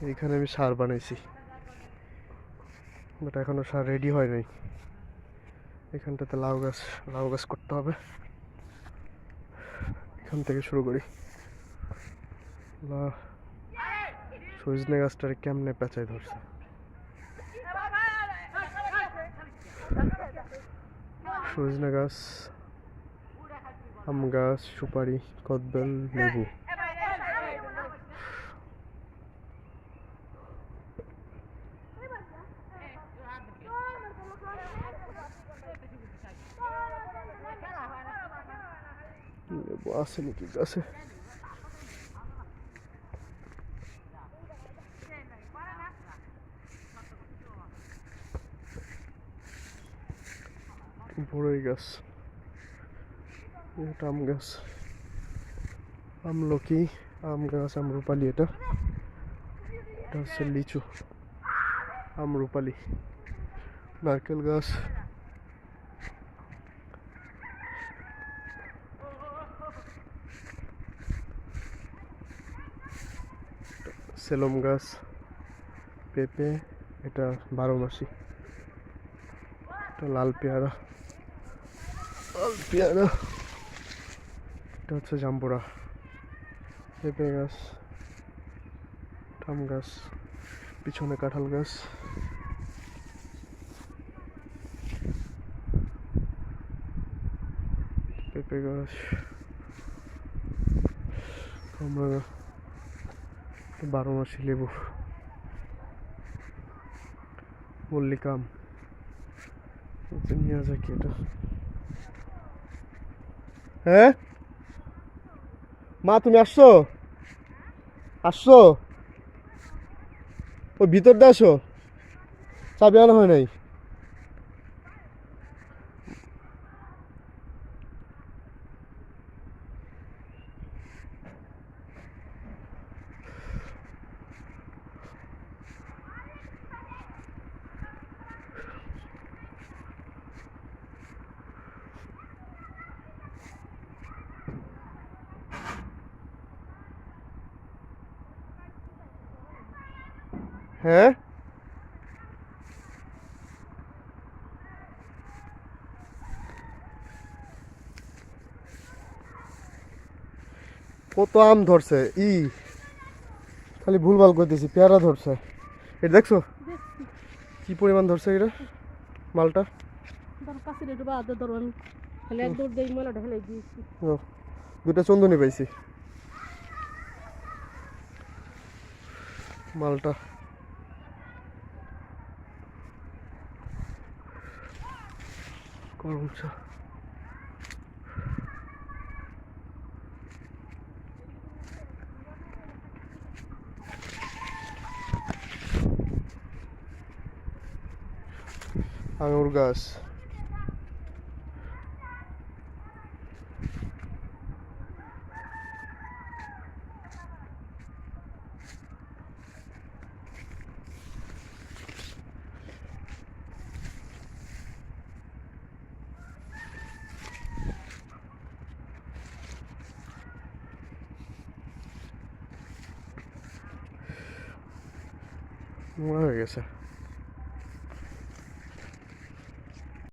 এইখানে আমি সার বানাইছি, বাট এখনো সার রেডি হয় নাই। এখানটাতে লাউ গাছ করতে হবে। এখান থেকে শুরু করি। সজনে গাছটারে কেমনে পেঁচায় ধরছে। সজনে গাছ, আম গাছ, সুপারি, কদবেল, লেবু। লেবু আছে নাকি গাছে? বড়ই গাছ, এটা আম গাছ, আমলকি, আম গাছ, আমরুপালি। এটা হচ্ছে লিচু, আমরুপালি। নারকেল গাছ, সেলম গাছ, পেঁপে, এটা 12 মাসি। এটা লাল পেয়ারা, এটা হচ্ছে জাম্বুরা। পেঁপে গাছ, আম গাছ, পিছনে কাঁঠাল গাছ, পেঁপে গাছ, কমলা গাছ, 12 মাসি লেবু, মল্লিকাম, নিয়ে যায় কি এটা? হ্যাঁ মা, তুমি আসছো? ওই ভিতর দিয়ে আসো, চাবি আনা হয় নাই। হ্যাঁ, কত আম ধরছে। খালি ভুলভাল করতেছি, পেয়ারা ধরছে। এটা দেখছো কি পরিমাণ ধরছে এটা মালটা? দুটা চন্দনী পাইছি। মালটা করম চা। আঙুর গাছ, নোংরা হয়ে গেছে।